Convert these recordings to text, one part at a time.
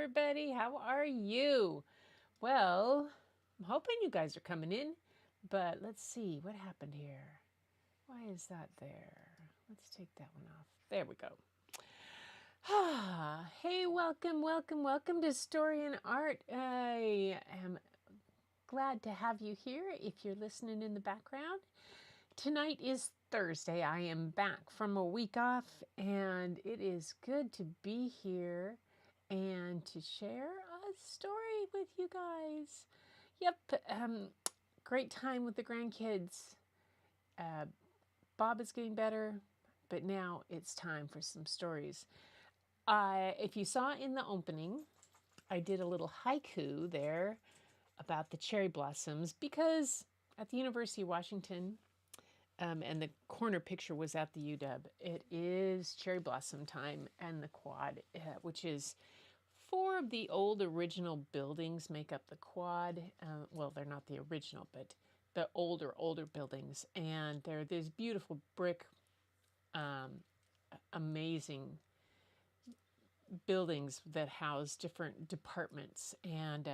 everybody. How are you? Well, I'm hoping you guys are coming in, but let's see what happened here. Why is that there? Let's take that one off. There we go. Hey, welcome to Story and Art. I am glad to have you here if you're listening in the background. Tonight is Thursday. I am back from a week off, and it is good to be here and to share a story with you guys. Yep, great time with the grandkids. Bob is getting better, but now it's time for some stories. If you saw in the opening, I did a little haiku there about the cherry blossoms because at the University of Washington, and the corner picture was at the UW. It is cherry blossom time, and the quad, which is 4 of the old original buildings make up the quad. Well, they're not the original, but the older buildings, and they're these beautiful brick, amazing buildings that house different departments, and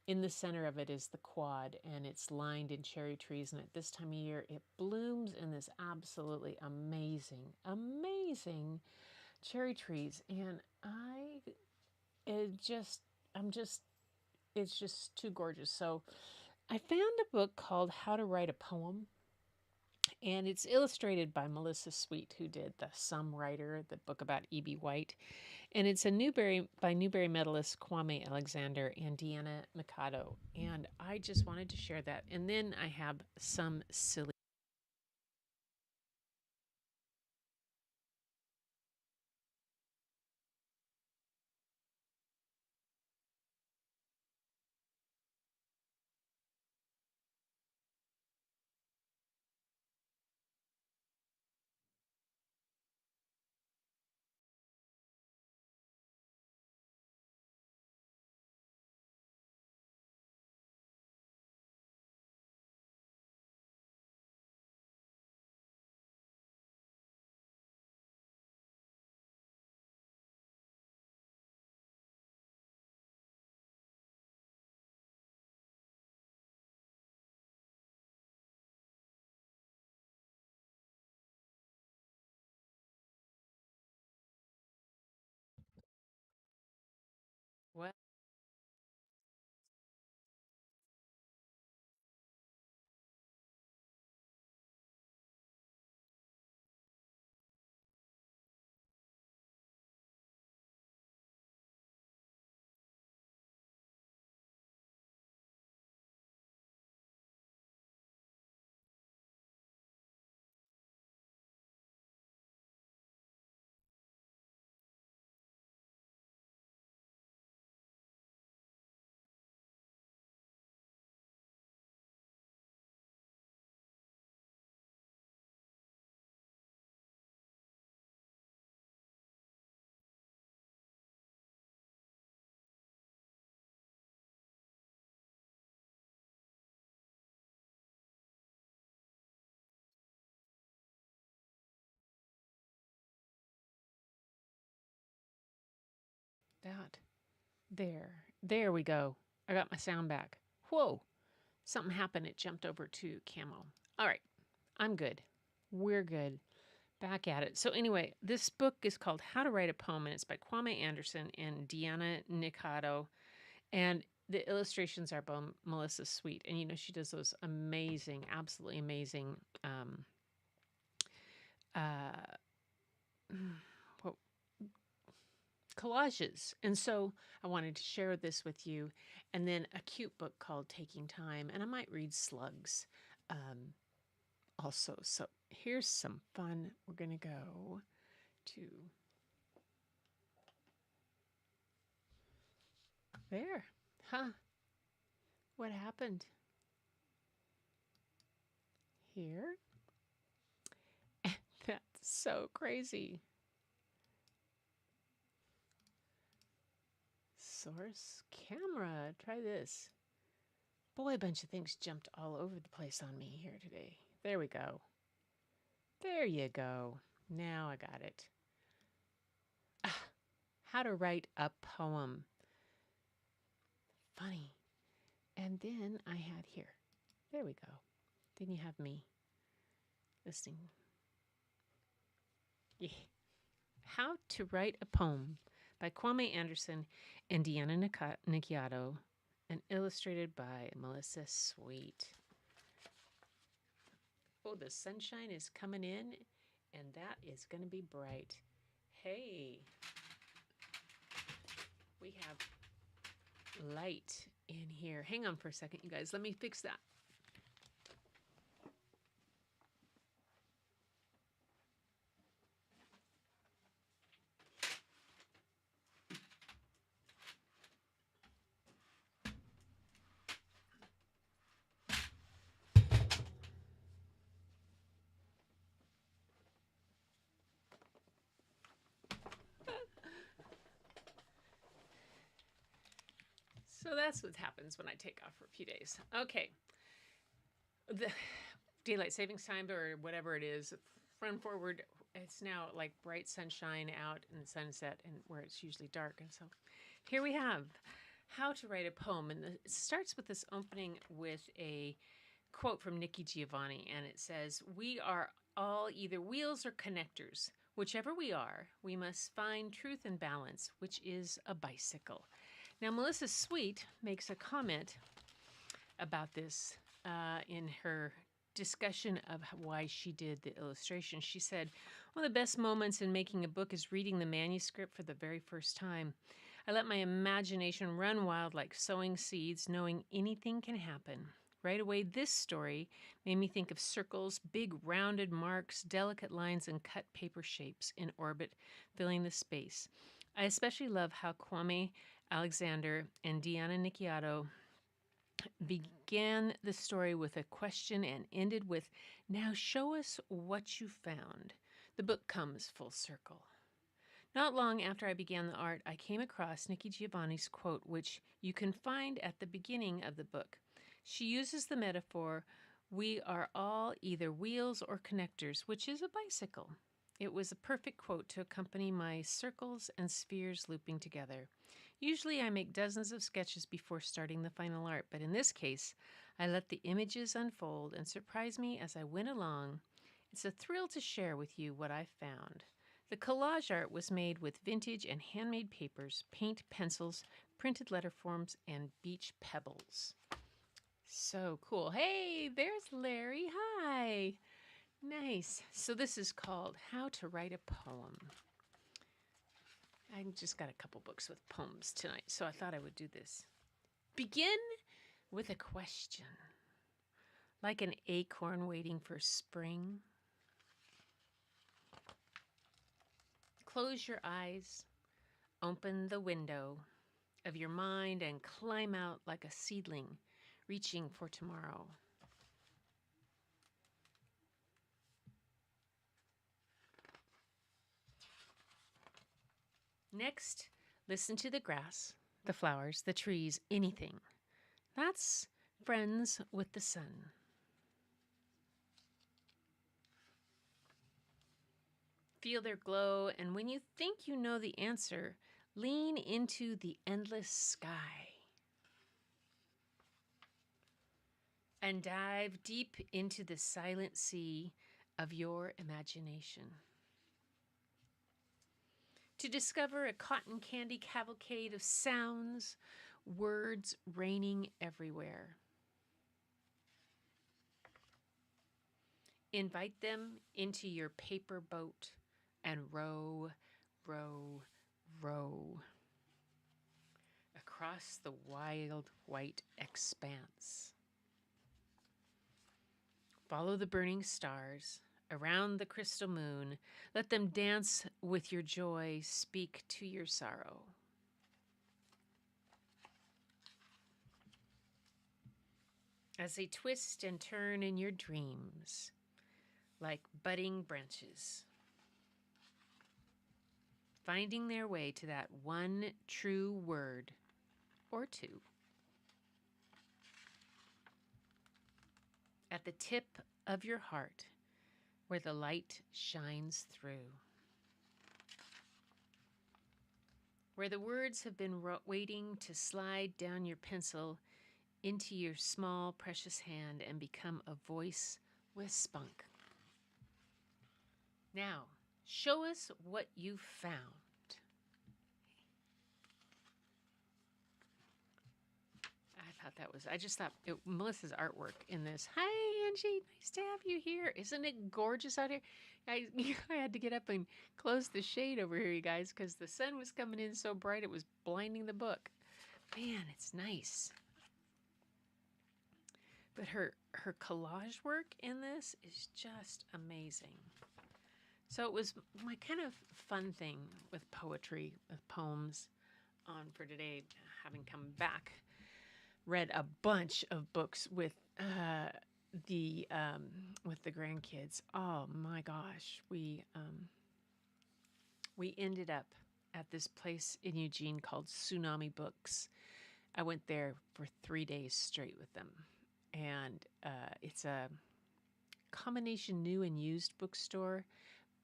in the center of it is the quad, and it's lined in cherry trees, and at this time of year it blooms in this absolutely amazing cherry trees. And I'm just it's just too gorgeous. So I found a book called How to Write a Poem, and it's illustrated by Melissa Sweet, who did The Some Writer, the book about E.B. White. And it's a Newbery medalist Kwame Alexander and Deanna Mikado. And I just wanted to share that. And then I have some silly. What? That. There we go. I got my sound back. Whoa. Something happened. It jumped over to camo. All right. I'm good. We're good. Back at it. So anyway, this book is called How to Write a Poem, and it's by Kwame Anderson and Deanna Nikado. And the illustrations are by Melissa Sweet. And she does those amazing, absolutely amazing uh, what, collages. And so I wanted to share this with you. And then a cute book called Taking Time. And I might read Slugs also. So here's some fun. We're going to go to there. Huh? What happened here? That's so crazy. Source camera. Try this. Boy, a bunch of things jumped all over the place on me here today. There we go. There you go. Now I got it. Ah, how to write a poem. And then I had here. There we go. Then you have me listening. Yeah. How to Write a Poem by Kwame Anderson and Deanna Nicciato, and illustrated by Melissa Sweet. Oh, the sunshine is coming in, and that is going to be bright. Hey, we have light in here. Hang on for a second, you guys. Let me fix that. So that's what happens when I take off for a few days. Okay. The daylight savings time or whatever it is, run forward. It's now like bright sunshine out and sunset, and where it's usually dark. And so here we have How to Write a Poem. And it starts with this opening with a quote from Nikki Giovanni. And it says, "We are all either wheels or connectors. Whichever we are, we must find truth and balance, which is a bicycle." Now, Melissa Sweet makes a comment about this in her discussion of why she did the illustration. She said, "One of the best moments in making a book is reading the manuscript for the very first time. I let my imagination run wild like sowing seeds, knowing anything can happen. Right away, this story made me think of circles, big rounded marks, delicate lines, and cut paper shapes in orbit, filling the space. I especially love how Kwame Alexander and Deanna Nicciato began the story with a question and ended with, 'Now show us what you found.' The book comes full circle." Not long after I began the art, I came across Nikki Giovanni's quote, which you can find at the beginning of the book. She uses the metaphor, "We are all either wheels or connectors, which is a bicycle." It was a perfect quote to accompany my circles and spheres looping together. Usually I make dozens of sketches before starting the final art, but in this case, I let the images unfold and surprise me as I went along. It's a thrill to share with you what I found. The collage art was made with vintage and handmade papers, paint, pencils, printed letter forms, and beach pebbles. So cool. Hey, there's Larry. Hi. Nice. So this is called How to Write a Poem. I just got a couple books with poems tonight, so I thought I would do this. Begin with a question, like an acorn waiting for spring. Close your eyes, open the window of your mind, and climb out like a seedling, reaching for tomorrow. Next, listen to the grass, the flowers, the trees, anything. That's friends with the sun. Feel their glow, and when you think you know the answer, lean into the endless sky and dive deep into the silent sea of your imagination to discover a cotton candy cavalcade of sounds, words raining everywhere. Invite them into your paper boat and row, row, row across the wild white expanse. Follow the burning stars around the crystal moon. Let them dance with your joy, speak to your sorrow. As they twist and turn in your dreams like budding branches, finding their way to that one true word or two. At the tip of your heart, where the light shines through. Where the words have been waiting to slide down your pencil into your small, precious hand and become a voice with spunk. Now, show us what you found. I just thought Melissa's artwork in this. Hi, Angie. Nice to have you here. Isn't it gorgeous out here? I had to get up and close the shade over here, you guys, because the sun was coming in so bright it was blinding the book. Man, it's nice. But her collage work in this is just amazing. So it was my kind of fun thing with poetry, with poems on for today, having come back. Read a bunch of books with the grandkids. Oh my gosh, we ended up at this place in Eugene called Tsunami Books. I went there for 3 days straight with them, and it's a combination new and used bookstore.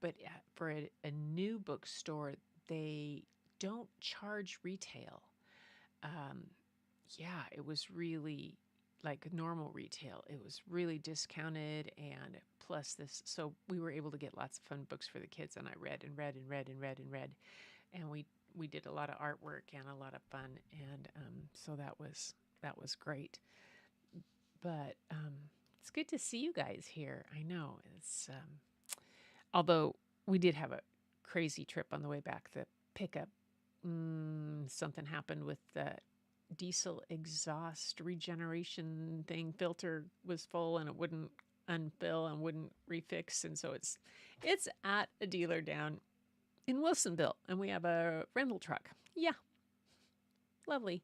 But for a new bookstore, they don't charge retail. Yeah, it was really like normal retail. It was really discounted, and plus this, so we were able to get lots of fun books for the kids, and I read and read and read and read and read, and we did a lot of artwork and a lot of fun, and so that was great. But it's good to see you guys here. I know it's although we did have a crazy trip on the way back. The pickup, something happened with the diesel exhaust regeneration thing. Filter was full and it wouldn't unfill and wouldn't refix, and so it's at a dealer down in Wilsonville, and we have a rental truck. Yeah, lovely.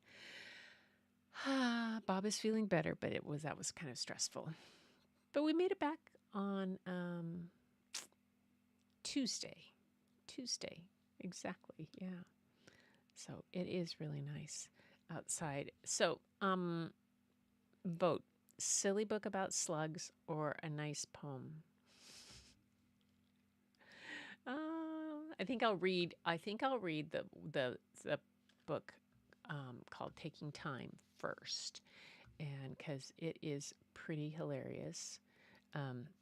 Bob is feeling better, but that was kind of stressful. But we made it back on Tuesday, exactly. Yeah. So it is really nice outside. So, vote silly book about slugs or a nice poem. I think I'll read the book called Taking Time first, and because it is pretty hilarious.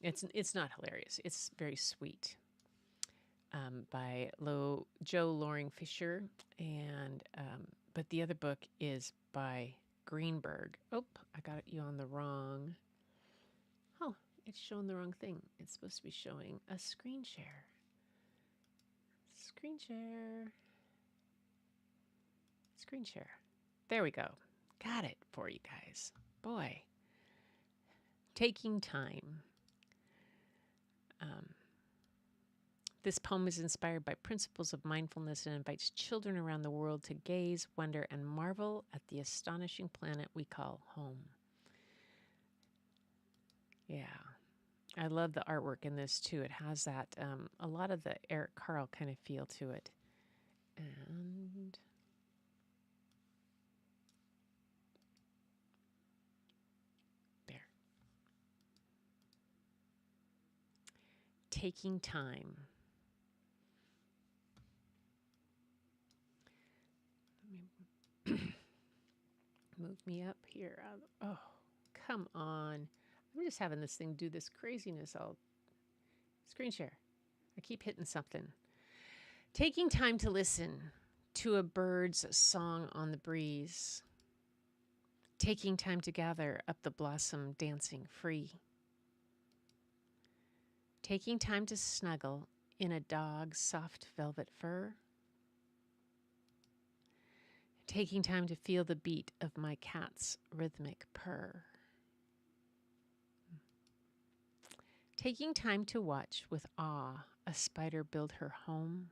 It's not hilarious. It's very sweet. By Joe Loring Fisher, and but the other book is by Greenberg. Oh, I got you on the wrong. Oh, it's showing the wrong thing. It's supposed to be showing a screen share. Screen share. There we go. Got it for you guys. Boy. Taking Time. This poem is inspired by principles of mindfulness and invites children around the world to gaze, wonder, and marvel at the astonishing planet we call home. Yeah. I love the artwork in this, too. It has that, a lot of the Eric Carle kind of feel to it. And there. Taking Time. Move me up here. Oh, come on. I'm just having this thing do this craziness. I'll screen share. I keep hitting something. Taking time to listen to a bird's song on the breeze. Taking time to gather up the blossom dancing free. Taking time to snuggle in a dog's soft velvet fur. Taking time to feel the beat of my cat's rhythmic purr. Taking time to watch with awe a spider build her home.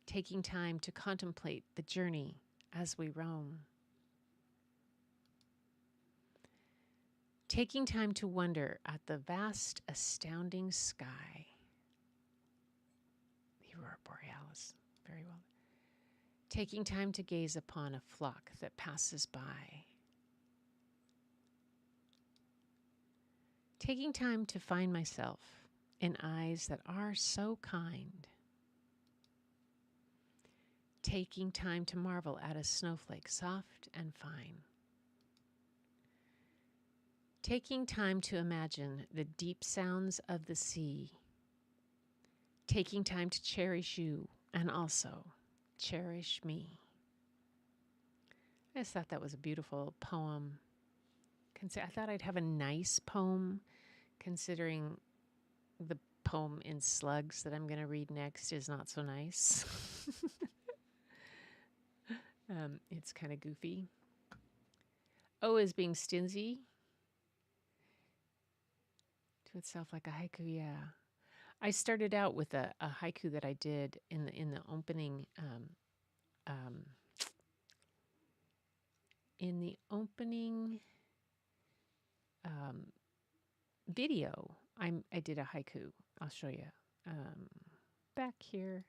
Taking time to contemplate the journey as we roam. Taking time to wonder at the vast, astounding sky. The aurora borealis, very well. Taking time to gaze upon a flock that passes by. Taking time to find myself in eyes that are so kind. taking time to marvel at a snowflake soft and fine. Taking time to imagine the deep sounds of the sea. Taking time to cherish you and also cherish me. I just thought that was a beautiful poem. I thought I'd have a nice poem, considering the poem in Slugs that I'm going to read next is not so nice. It's kind of goofy. O is being stingy. To itself like a haiku, yeah. I started out with a haiku that I did in the opening video. I did a haiku. I'll show you back here.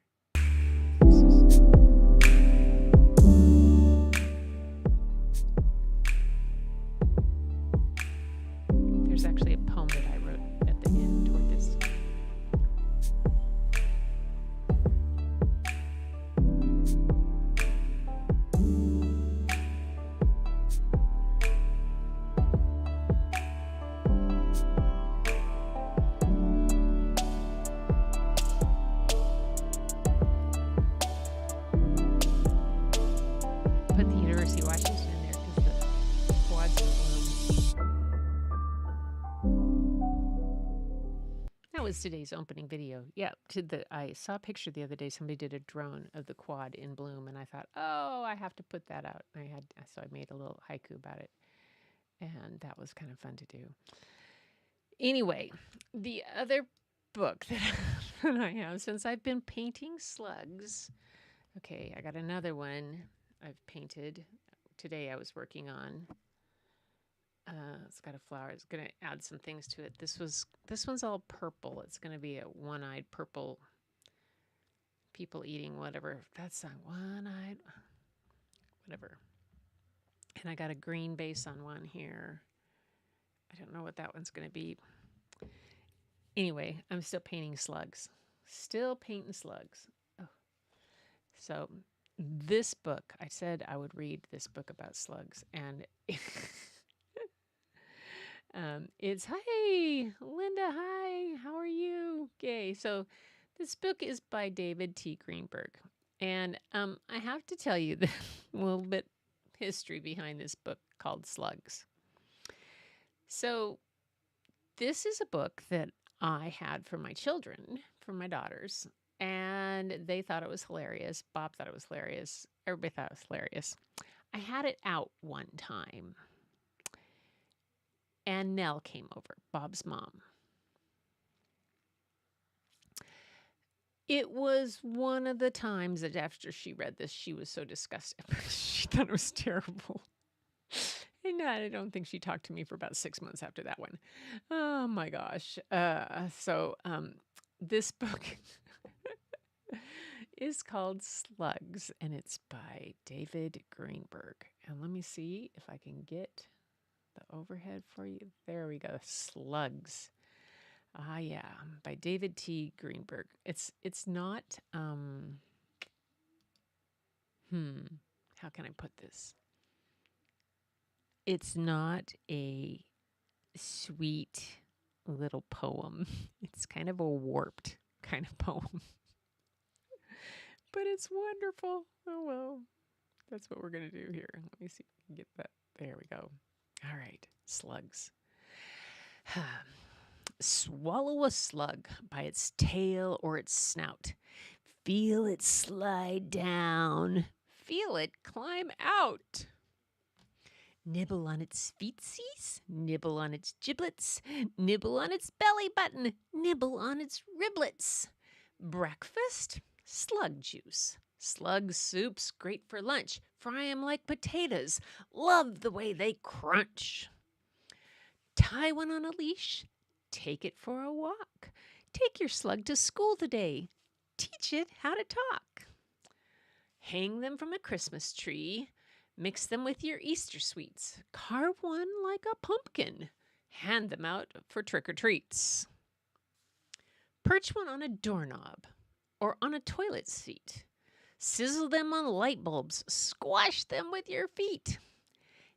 There's actually a poem that I wrote at the end toward this. Put the University of Washington in there because the quads are bloom. That was today's opening video. Yeah, I saw a picture the other day. Somebody did a drone of the quad in bloom, and I thought, oh, I have to put that out. So I made a little haiku about it, and that was kind of fun to do. Anyway, the other book that I have, since I've been painting slugs, okay, I got another one I've painted. Today I was working on. It's got a flower. It's going to add some things to it. This one's all purple. It's going to be a one-eyed purple people eating whatever. That's not one-eyed, whatever. And I got a green base on one here. I don't know what that one's going to be. Anyway, I'm still painting slugs. Still painting slugs. Oh. So this book, I said I would read this book about slugs, and it's, hi, Linda, hi, how are you? Okay, so this book is by David T. Greenberg. And I have to tell you a little bit history behind this book called Slugs. So this is a book that I had for my children, for my daughters, and they thought it was hilarious. Bob thought it was hilarious. Everybody thought it was hilarious. I had it out one time. And Nell came over, Bob's mom. It was one of the times that after she read this, she was so disgusted. She thought it was terrible. And I don't think she talked to me for about 6 months after that one. Oh my gosh. So this book is called Slugs, and it's by David Greenberg. And let me see if I can get the overhead for you. There we go. Slugs. Yeah, by David T. Greenberg. It's not how can I put this? It's not a sweet little poem. It's kind of a warped kind of poem. But it's wonderful. Oh well. That's what we're going to do here. Let me see if I can get that. There we go. All right, slugs. Swallow a slug by its tail or its snout. Feel it slide down. Feel it climb out. Nibble on its feetsies, nibble on its giblets, nibble on its belly button, nibble on its riblets. Breakfast, slug juice. Slug soup's great for lunch. Fry 'em like potatoes. Love the way they crunch. Tie one on a leash. Take it for a walk. Take your slug to school today. Teach it how to talk. Hang them from a Christmas tree. Mix them with your Easter sweets. Carve one like a pumpkin. Hand them out for trick-or-treats. Perch one on a doorknob or on a toilet seat. Sizzle them on light bulbs. Squash them with your feet.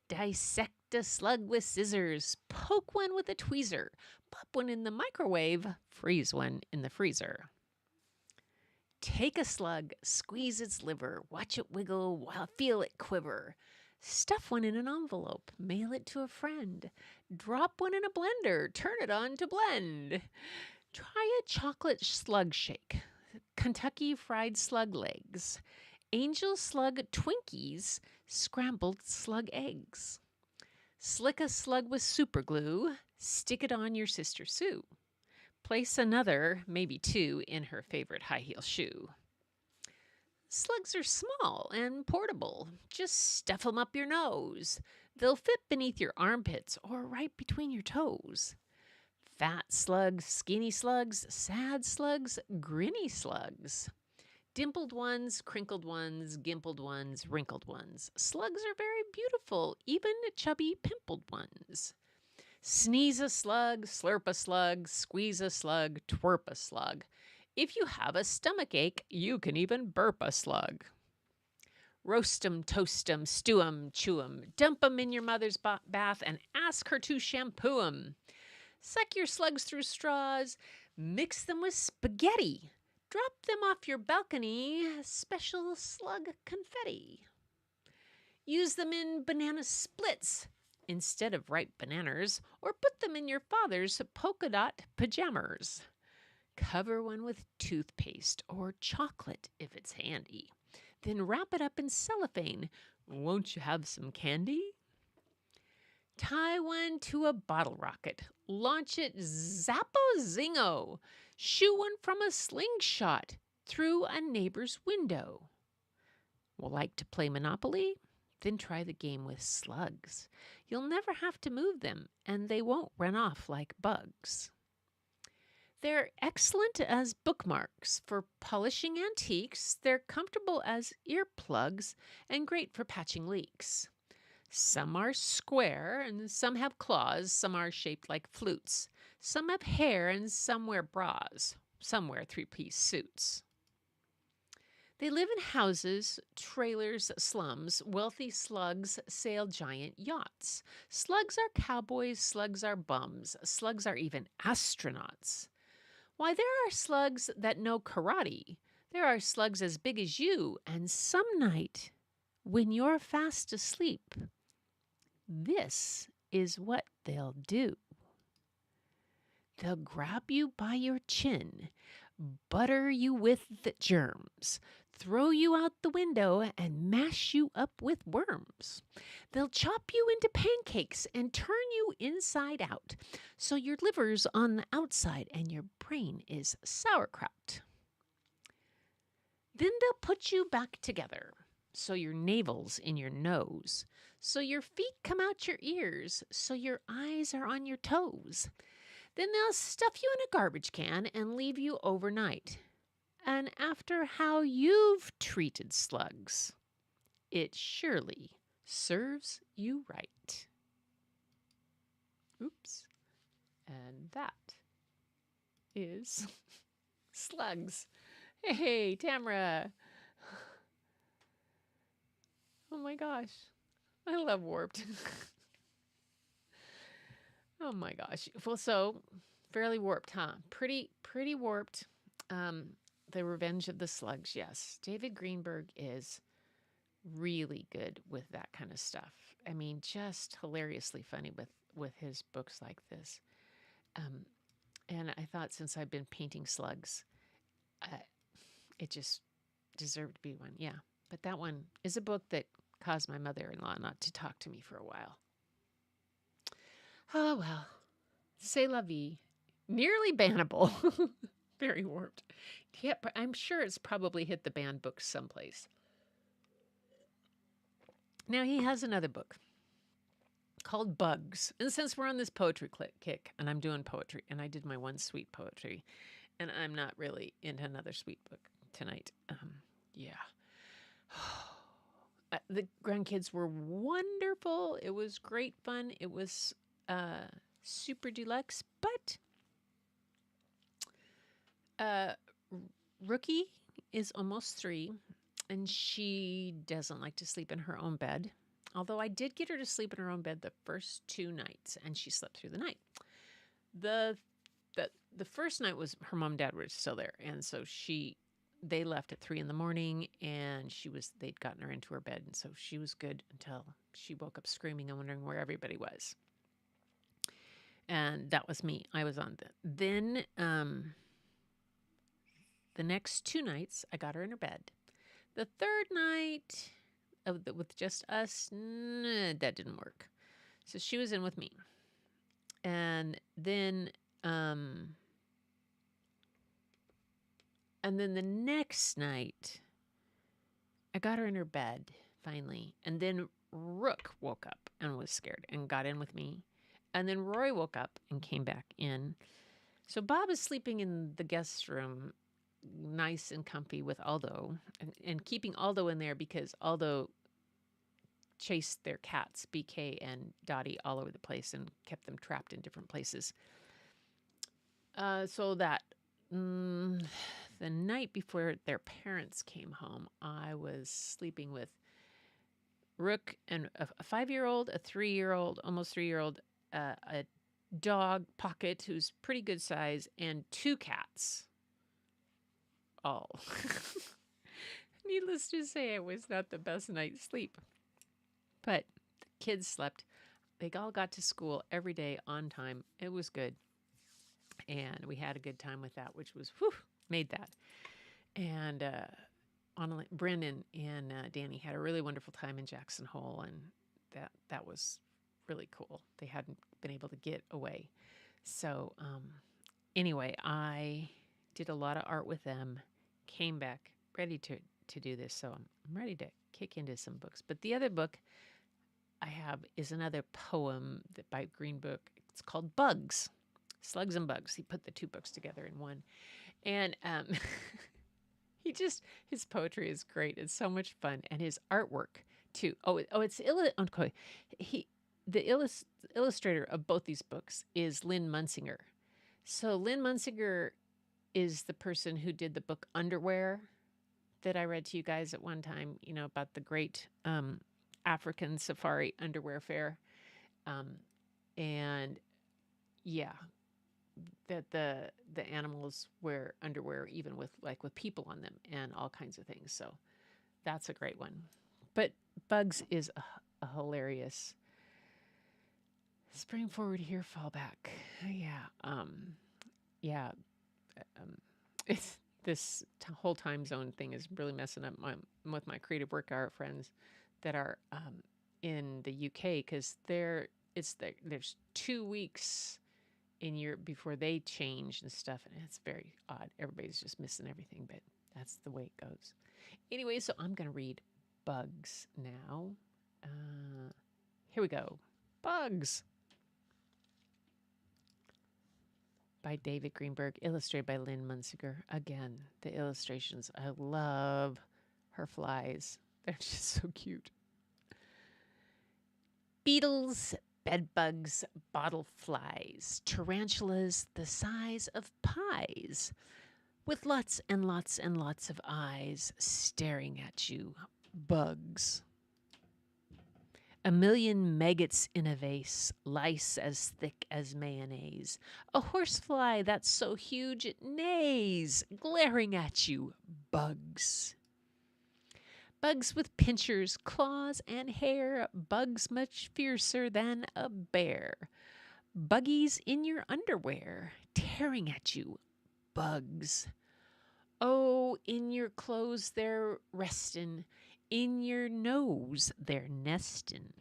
Dissect a slug with scissors. Poke one with a tweezer. Pop one in the microwave. Freeze one in the freezer. Take a slug, squeeze its liver, watch it wiggle while feel it quiver. Stuff one in an envelope, mail it to a friend. Drop one in a blender, turn it on to blend. Try a chocolate slug shake, Kentucky fried slug legs, angel slug Twinkies, scrambled slug eggs. Slick a slug with super glue, stick it on your sister Sue. Place another, maybe two, in her favorite high heel shoe. Slugs are small and portable. Just stuff them up your nose. They'll fit beneath your armpits or right between your toes. Fat slugs, skinny slugs, sad slugs, grinny slugs. Dimpled ones, crinkled ones, gimpled ones, wrinkled ones. Slugs are very beautiful, even chubby, pimpled ones. Sneeze a slug, slurp a slug, squeeze a slug, twerp a slug. If you have a stomach ache, you can even burp a slug. Roast 'em, toast 'em, stew 'em, chew 'em. Dump 'em in your mother's bath and ask her to shampoo 'em. Suck your slugs through straws. Mix them with spaghetti. Drop them off your balcony. Special slug confetti. Use them in banana splits instead of ripe bananas, or put them in your father's polka dot pajamas. Cover one with toothpaste or chocolate if it's handy. Then wrap it up in cellophane. Won't you have some candy? Tie one to a bottle rocket. Launch it zappo zingo. Shoo one from a slingshot through a neighbor's window. Will like to play Monopoly? Then try the game with slugs. You'll never have to move them, and they won't run off like bugs. They're excellent as bookmarks for polishing antiques. They're comfortable as earplugs and great for patching leaks. Some are square and some have claws. Some are shaped like flutes. Some have hair and some wear bras. Some wear three-piece suits. They live in houses, trailers, slums. Wealthy slugs sail giant yachts. Slugs are cowboys, slugs are bums. Slugs are even astronauts. Why, there are slugs that know karate. There are slugs as big as you, and some night, when you're fast asleep, this is what they'll do. They'll grab you by your chin, butter you with the germs, throw you out the window, and mash you up with worms. They'll chop you into pancakes and turn you inside out, so your liver's on the outside and your brain is sauerkraut. Then they'll put you back together, so your navel's in your nose, so your feet come out your ears, so your eyes are on your toes. Then they'll stuff you in a garbage can and leave you overnight. And after how you've treated slugs, it surely serves you right. Oops. And that is Slugs. Hey, Tamara. Oh my gosh. I love Warped. Oh my gosh. Well, so fairly warped, huh? Pretty warped. The Revenge of the Slugs, yes. David Greenberg is really good with that kind of stuff. I mean, just hilariously funny with his books like this. And I thought since I've been painting slugs, it just deserved to be one. Yeah. But that one is a book that caused my mother-in-law not to talk to me for a while. Oh, well. C'est la vie. Nearly bannable. Very warped. Yeah, but I'm sure it's probably hit the banned books someplace. Now, he has another book called Bugs. And since we're on this poetry kick, and I'm doing poetry, and I did my one sweet poetry, and I'm not really into another sweet book tonight. Yeah. The grandkids were wonderful. It was great fun. It was super deluxe, but Rookie is almost 3, And she doesn't like to sleep in her own bed. Although I did get her to sleep in her own bed the first 2 nights, and she slept through the night. The first night was her mom and dad were still there, and so they left at 3 a.m, and they'd gotten her into her bed, and so she was good until she woke up screaming and wondering where everybody was. And that was me. I was on that. Then the next 2 nights, I got her in her bed. The third night with just us, that didn't work. So she was in with me. And then the next night, I got her in her bed finally. And then Rook woke up and was scared and got in with me. And then Roy woke up and came back in. So Bob is sleeping in the guest room, nice and comfy with Aldo, and keeping Aldo in there because Aldo chased their cats, BK and Dottie, all over the place and kept them trapped in different places. So that the night before their parents came home, I was sleeping with Rook and a 5-year-old, a 3-year-old, almost 3-year-old, a dog, Pocket, who's pretty good size, and 2 cats. All. Needless to say, it was not the best night's sleep. But the kids slept. They all got to school every day on time. It was good. And we had a good time with that, which was, made that. And Brennan and Danny had a really wonderful time in Jackson Hole, and that was really cool. They hadn't been able to get away. So anyway, I did a lot of art with them, came back ready to do this. So I'm ready to kick into some books. But the other book I have is another poem by Greenberg. It's called Bugs, Slugs and Bugs. He put the 2 books together in one. And his poetry is great. It's so much fun. And his artwork too. The illustrator of both these books is Lynn Munsinger. So Lynn Munsinger is the person who did the book Underwear that I read to you guys at one time, about the great African safari underwear fair. And yeah, that the animals wear underwear even with people on them and all kinds of things. So that's a great one. But Bugs is a hilarious spring forward here, fall back. It's this whole time zone thing is really messing up with my creative workout friends that are in the UK, because there's 2 weeks in Europe before they change and stuff, and it's very odd. Everybody's just missing everything, but that's the way it goes. Anyway, so I'm going to read Bugs now. Here we go. Bugs by David Greenberg, illustrated by Lynn Munsinger. Again, the illustrations. I love her flies. They're just so cute. Beetles, bedbugs, bottle flies, tarantulas the size of pies, with lots and lots and lots of eyes staring at you. Bugs. A million maggots in a vase, lice as thick as mayonnaise, a horsefly that's so huge it neighs, glaring at you. Bugs. Bugs with pincers, claws, and hair, bugs much fiercer than a bear. Buggies in your underwear, tearing at you. Bugs. Oh, in your clothes they're restin', in your nose they're nestin'.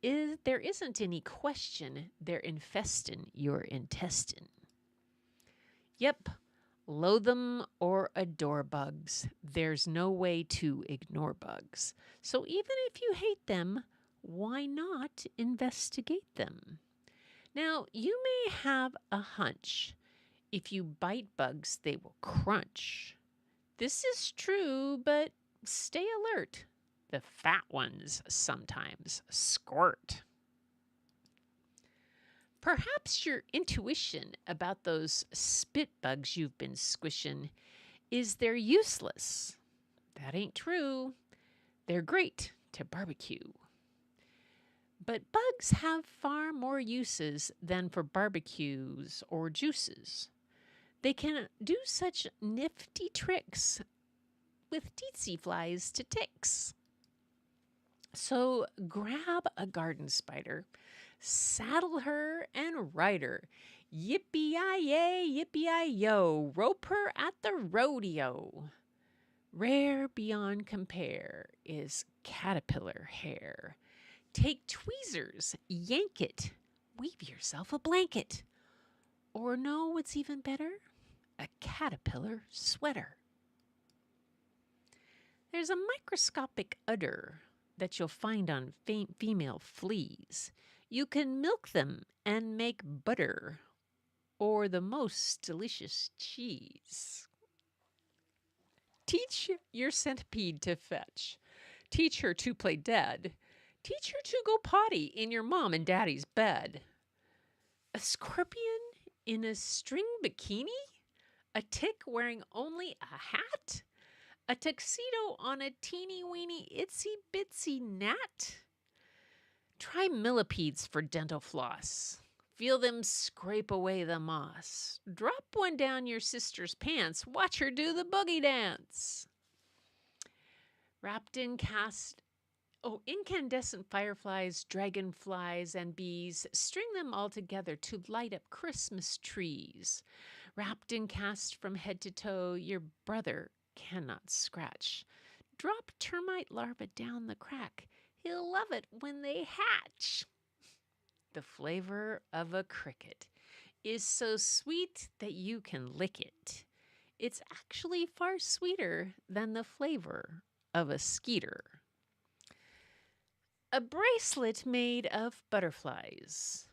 There isn't any question they're infestin' your intestine. Yep, loathe them or adore bugs. There's no way to ignore bugs. So even if you hate them, why not investigate them? Now, you may have a hunch. If you bite bugs, they will crunch. This is true, but stay alert. The fat ones sometimes squirt. Perhaps your intuition about those spit bugs you've been squishing is they're useless. That ain't true. They're great to barbecue. But bugs have far more uses than for barbecues or juices. They can do such nifty tricks with tsetse flies to ticks. So grab a garden spider, saddle her, and ride her. Yippee-yi-yay, yippee-yi-yo, rope her at the rodeo. Rare beyond compare is caterpillar hair. Take tweezers, yank it, weave yourself a blanket. Or know what's even better? A caterpillar sweater. There's a microscopic udder that you'll find on female fleas. You can milk them and make butter or the most delicious cheese. Teach your centipede to fetch. Teach her to play dead. Teach her to go potty in your mom and daddy's bed. A scorpion in a string bikini? A tick wearing only a hat? A tuxedo on a teeny weeny itsy bitsy gnat? Try millipedes for dental floss. Feel them scrape away the moss. Drop one down your sister's pants. Watch her do the boogie dance. Wrapped in incandescent fireflies, dragonflies, and bees, string them all together to light up Christmas trees. Wrapped in cast from head to toe, your brother cannot scratch. Drop termite larvae down the crack. He'll love it when they hatch. The flavor of a cricket is so sweet that you can lick it. It's actually far sweeter than the flavor of a skeeter. A bracelet made of butterflies.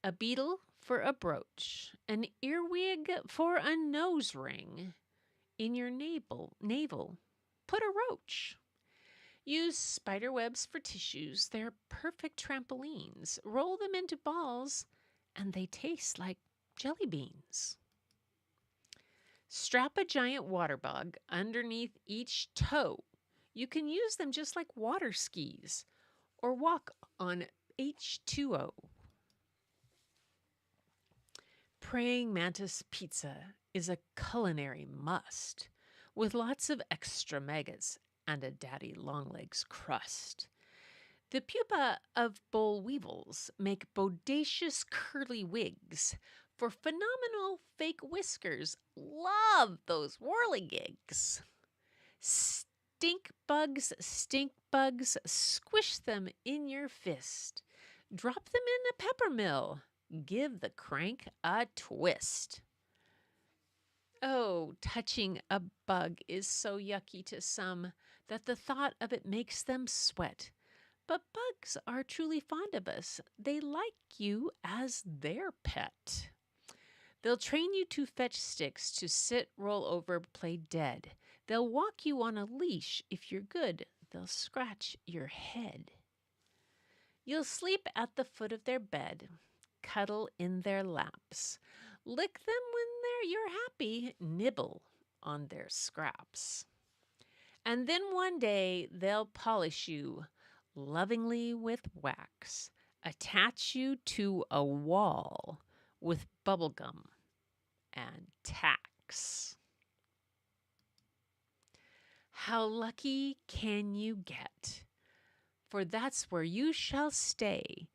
A beetle for a brooch. An earwig for a nose ring. In your navel, put a roach. Use spider webs for tissues. They're perfect trampolines. Roll them into balls, and they taste like jelly beans. Strap a giant water bug underneath each toe. You can use them just like water skis or walk on H2O. Praying mantis pizza is a culinary must with lots of extra maggots and a daddy longlegs crust. The pupa of boll weevils make bodacious curly wigs. For phenomenal fake whiskers, love those whirligigs. Stink bugs, squish them in your fist. Drop them in a pepper mill. Give the crank a twist. Oh, touching a bug is so yucky to some that the thought of it makes them sweat. But bugs are truly fond of us. They like you as their pet. They'll train you to fetch sticks, to sit, roll over, play dead. They'll walk you on a leash. If you're good, they'll scratch your head. You'll sleep at the foot of their bed, cuddle in their laps. Lick them when you're happy, nibble on their scraps. And then one day they'll polish you lovingly with wax, attach you to a wall with bubble gum and tacks. How lucky can you get? For that's where you shall stay,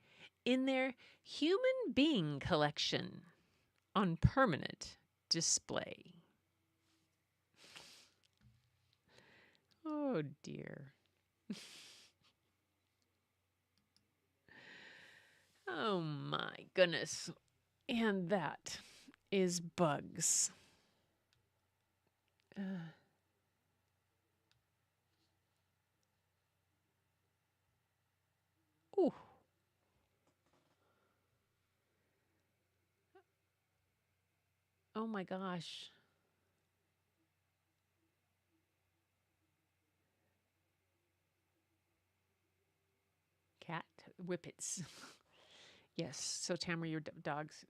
in their human being collection, on permanent display. Oh dear. Oh my goodness. And that is bugs. Ooh. Oh my gosh. Cat whippets. Yes. So Tamara, your dog's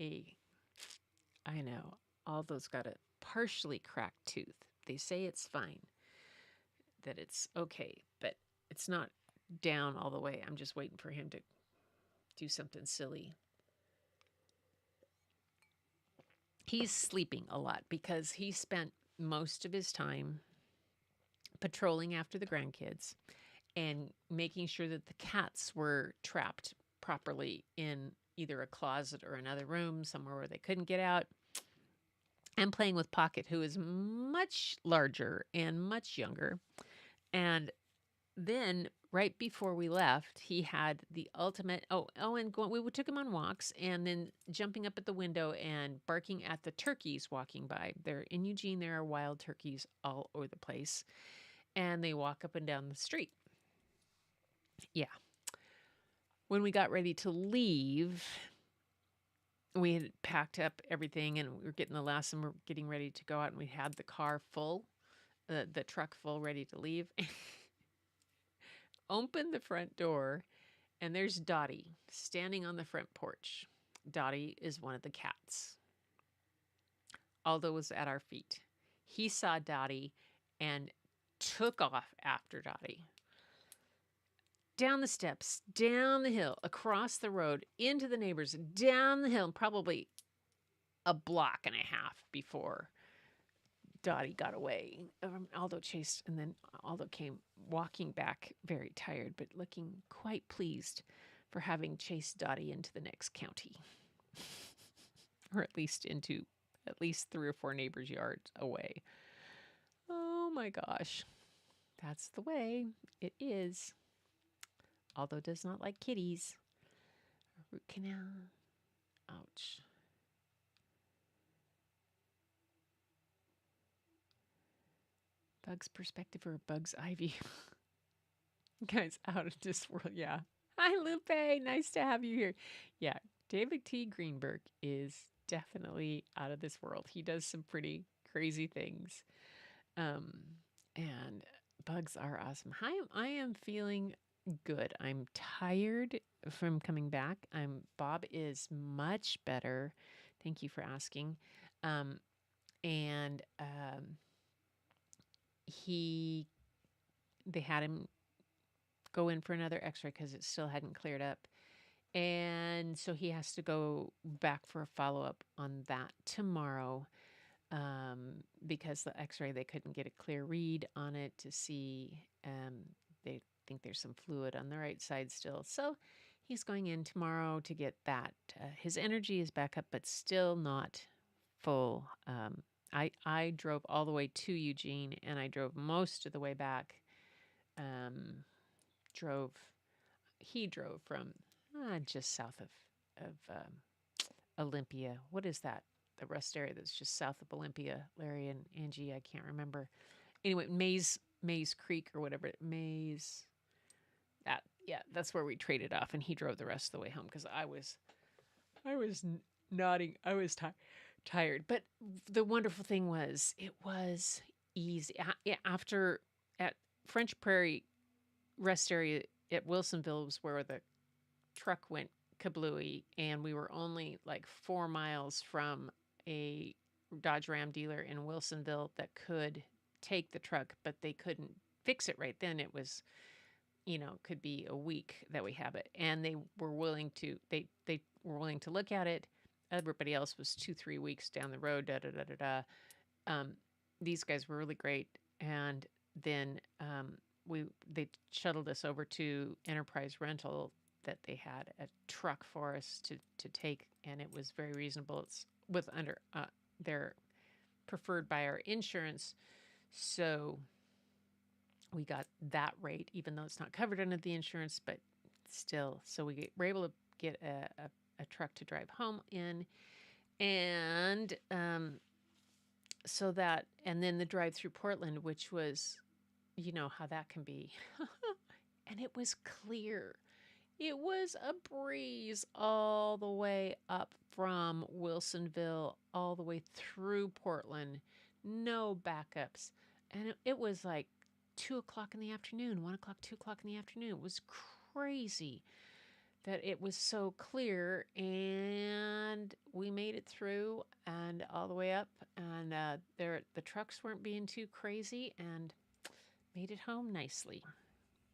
I know. All those got a partially cracked tooth. They say it's fine. that it's okay, but it's not down all the way. I'm just waiting for him to do something silly. He's sleeping a lot because he spent most of his time patrolling after the grandkids and making sure that the cats were trapped properly in either a closet or another room, somewhere where they couldn't get out, and playing with Pocket, who is much larger and much younger. And then right before we left, he had the ultimate we took him on walks and then jumping up at the window and barking at the turkeys walking by. There in Eugene, there are wild turkeys all over the place, and they walk up and down the street. Yeah. When we got ready to leave, we had packed up everything and we were getting the last and we're getting ready to go out, and we had the car full, the truck full, ready to leave. Open the front door, and there's Dottie standing on the front porch. Dottie is one of the cats. Aldo was at our feet. He saw Dottie and took off after Dottie. Down the steps, down the hill, across the road, into the neighbors, down the hill, probably a block and a half before Dottie got away. Aldo chased, and then Aldo came walking back, very tired, but looking quite pleased for having chased Dottie into the next county, or at least into at least 3 or 4 neighbors' yards away. Oh my gosh, that's the way it is. Aldo does not like kitties. Root canal. Ouch. Bug's perspective or Bug's eye view. Guys, out of this world. Yeah. Hi, Lupe. Nice to have you here. Yeah, David T. Greenberg is definitely out of this world. He does some pretty crazy things. And bugs are awesome. I am feeling good. I'm tired from coming back. Bob is much better. Thank you for asking. And they had him go in for another x-ray because it still hadn't cleared up. And so he has to go back for a follow-up on that tomorrow, because the x-ray, they couldn't get a clear read on it to see. They think there's some fluid on the right side still. So he's going in tomorrow to get that. His energy is back up, but still not full. I drove all the way to Eugene, and I drove most of the way back. He drove from just south of Olympia. What is that? The rest area that's just south of Olympia. Larry and Angie, I can't remember. Anyway, Maze Creek or whatever. That's where we traded off, and he drove the rest of the way home because I was nodding. I was tired. But the wonderful thing was, it was easy. After at French Prairie rest area at Wilsonville was where the truck went kablooey, and we were only like 4 miles from a Dodge Ram dealer in Wilsonville that could take the truck, but they couldn't fix it right then. It was, could be a week that we have it, and they were willing to look at it. Everybody else was 2-3 weeks down the road. These guys were really great, and then they shuttled us over to Enterprise Rental, that they had a truck for us to take, and it was very reasonable. It's they're preferred by our insurance, so we got that rate, even though it's not covered under the insurance, but still. So we were able to get a truck to drive home in, and and then the drive through Portland, which was, how that can be. And it was clear. It was a breeze all the way up from Wilsonville, all the way through Portland. No backups. And it was like 2 o'clock in the afternoon, 1 o'clock, 2 o'clock in the afternoon. It was crazy that it was so clear, and we made it through and all the way up, and the trucks weren't being too crazy, and Made it home nicely.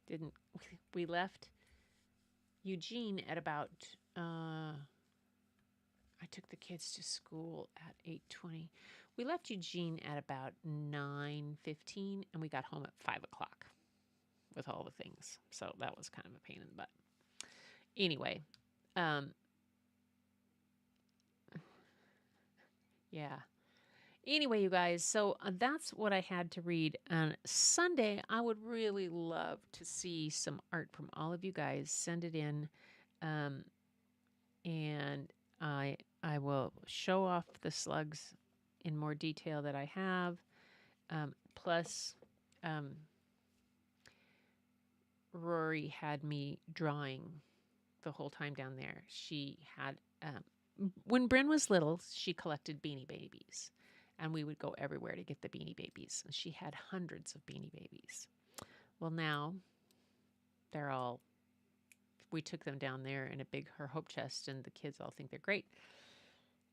Didn't we left Eugene at about I took the kids to school at 8:20. We left Eugene at about 9:15 and we got home at 5 o'clock with all the things. So that was kind of a pain in the butt. Anyway, um, yeah. Anyway, you guys, so that's what I had to read. On Sunday, I would really love to see some art from all of you guys. Send it in, um, and I will show off the slugs in more detail that I have. Plus, um, Rory had me drawing the whole time down there. She had, when Bryn was little, she collected Beanie Babies. And we would go everywhere to get the Beanie Babies. And she had hundreds of Beanie Babies. Well, now they're all, we took them down there in a big her hope chest, and the kids all think they're great.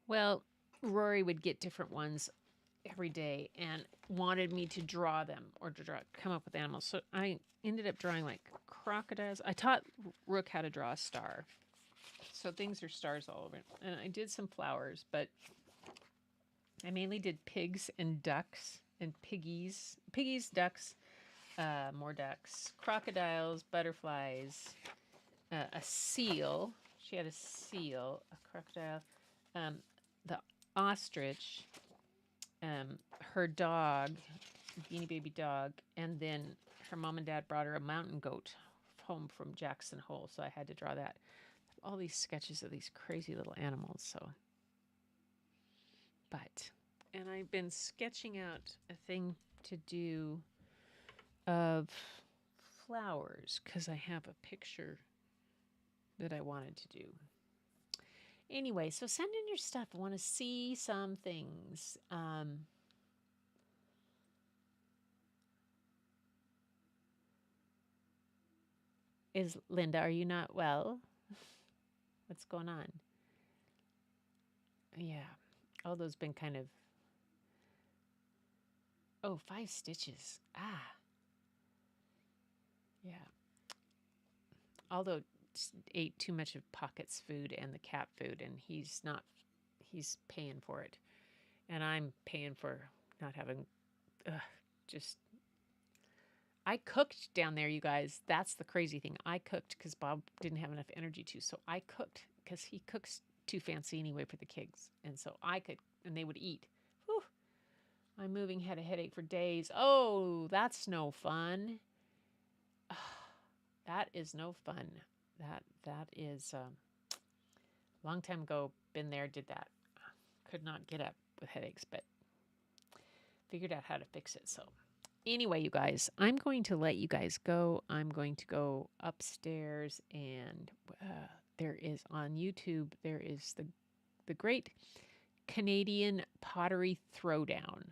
Well, Rory would get different ones every day and wanted me to draw them or to come up with animals. So I ended up drawing like crocodiles. I taught Rook how to draw a star. So things are stars all over. And I did some flowers, but I mainly did pigs and ducks and piggies, ducks, more ducks, crocodiles, butterflies, a seal. She had a seal, a crocodile, the ostrich, her dog, Beanie Baby dog, and then her mom and dad brought her a mountain goat home from Jackson Hole, so I had to draw that. All these sketches of these crazy little animals, so. But, and I've been sketching out a thing to do of flowers because I have a picture that I wanted to do. Anyway, so send in your stuff. I want to see some things. Is Linda, are you not well? What's going on? Yeah. Oh, those been kind of. Oh, 5 stitches. Ah. Yeah. Although ate too much of Pocket's food and the cat food, and he's paying for it. And I'm paying for not having, just. I cooked down there, you guys. That's the crazy thing. I cooked because Bob didn't have enough energy to. So I cooked because he cooks too fancy anyway for the kids. And so I could, and they would eat. Whew. My moving had a headache for days. Oh, that's no fun. That is no fun. That is a long time ago. Been there, did that. Could not get up with headaches, but figured out how to fix it. So anyway, you guys, I'm going to let you guys go. I'm going to go upstairs, and there is on YouTube, there is the Great Canadian Pottery Throwdown.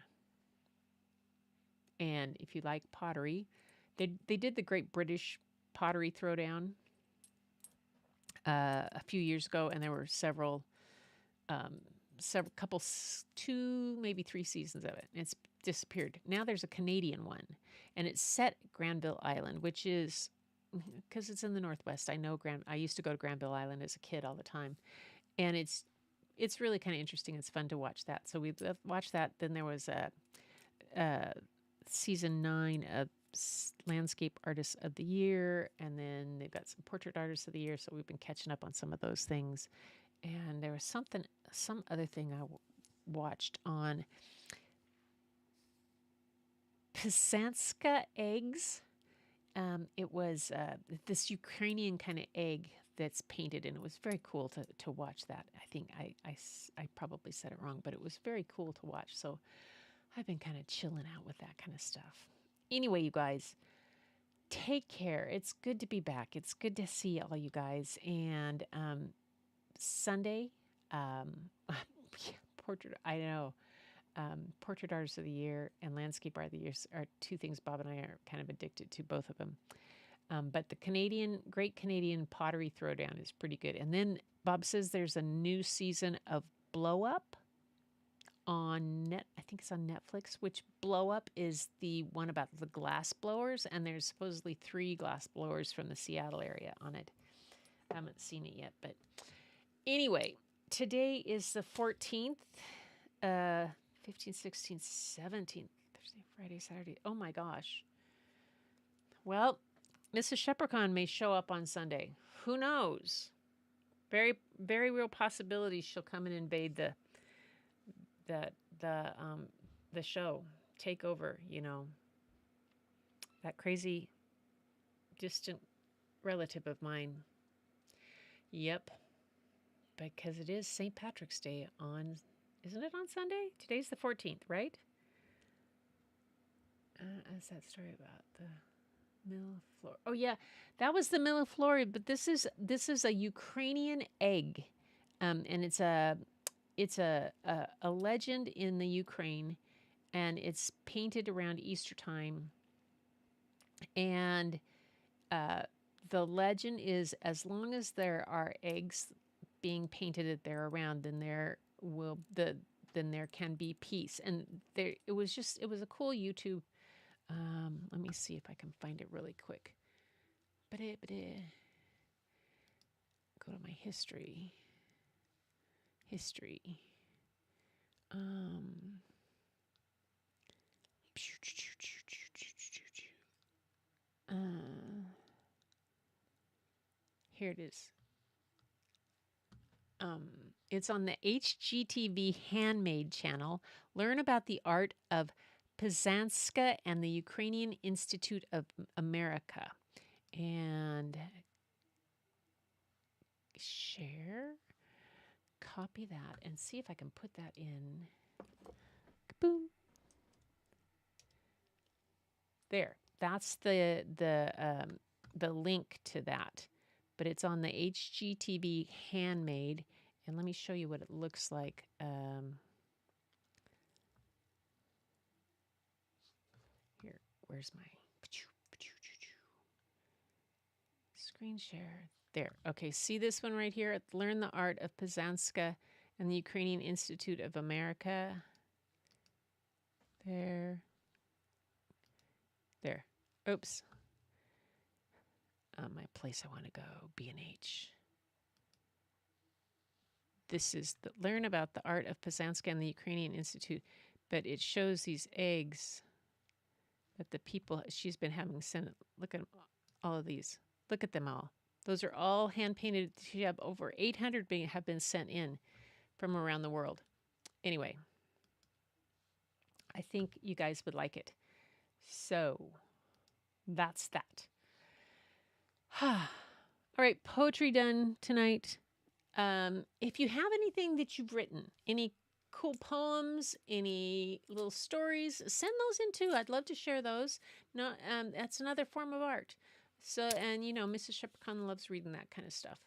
And if you like pottery, they did the Great British Pottery Throwdown a few years ago, and there were several couple, 2, maybe 3 seasons of it. It's disappeared. Now there's a Canadian one, and it's set at Granville Island, which is, because it's in the Northwest. I know I used to go to Granville Island as a kid all the time, and it's really kind of interesting. It's fun to watch that. So we watched that. Then there was a season 9 of Landscape Artists of the Year, and then they've got some Portrait Artists of the Year. So we've been catching up on some of those things. And there was some other thing I watched on Pisanska eggs. It was this Ukrainian kind of egg that's painted, and it was very cool to watch that. I think I probably said it wrong, but it was very cool to watch. So I've been kind of chilling out with that kind of stuff. Anyway, you guys, take care. It's good to be back. It's good to see all you guys. And Sunday, Portrait Artist of the Year and Landscape Art of the Year are 2 things Bob and I are kind of addicted to, both of them. But the Great Canadian Pottery Throwdown is pretty good. And then Bob says there's a new season of Blow Up on I think it's on Netflix, which Blow Up is the one about the glass blowers, and there's supposedly 3 glass blowers from the Seattle area on it. I haven't seen it yet, but anyway, today is the 14th, 15th, 16th, 17th, Thursday, Friday, Saturday. Oh my gosh. Well, Mrs. Shepracon may show up on Sunday. Who knows? Very, very real possibility she'll come and invade the show, take over, you know. That crazy distant relative of mine. Yep. Because it is St. Patrick's Day on, isn't it on Sunday? Today's the 14th, right? What's that story about? The milleflora. Oh yeah, that was the milleflora, but this is a Ukrainian egg. And it's a legend in the Ukraine, and it's painted around Easter time. And the legend is, as long as there are eggs being painted that they're around, then there can be peace. And it was a cool YouTube. Let me see if I can find it really quick. Go to my history. Here it is. It's on the HGTV Handmade channel. Learn about the art of Pizanska and the Ukrainian Institute of America. And share, copy that, and see if I can put that in. Boom. There. That's the link to that. But it's on the HGTV Handmade. And let me show you what it looks like. Here, where's my screen share? There. Okay, see this one right here? Learn the art of Pizanska and the Ukrainian Institute of America. There. Oops. My place I want to go, B&H. This is learn about the art of Pizanska and the Ukrainian Institute, but it shows these eggs that the people she's been having sent. Look at all of these. Look at them all. Those are all hand painted. She have over 800 have been sent in from around the world. Anyway, I think you guys would like it. So that's that. All right, poetry done tonight. If you have anything that you've written, any cool poems, any little stories, send those in too. I'd love to share those. No, that's another form of art. So, and you know, Mrs. Shepracon loves reading that kind of stuff.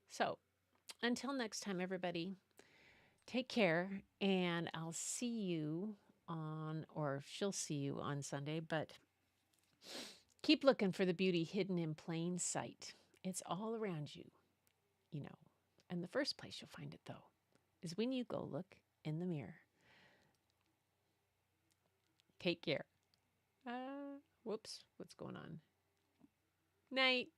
So, until next time, everybody, take care, and I'll see you on, or she'll see you on Sunday, but keep looking for the beauty hidden in plain sight. It's all around you, you know. And the first place you'll find it, though, is when you go look in the mirror. Take care. Whoops, what's going on? Night.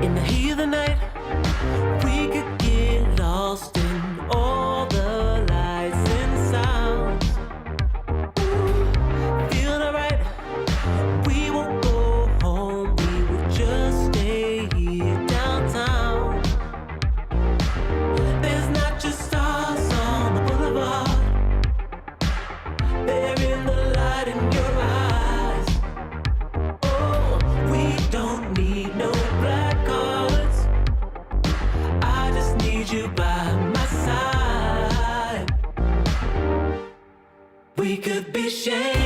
In the heat of the night, we could get lost in all the lights and sounds. Feel alright, we won't go home, we will just stay here downtown. There's not just stars on the boulevard, they're in the light in your eyes. Oh, we don't need no black cards, I just need you by my side. We could be sharing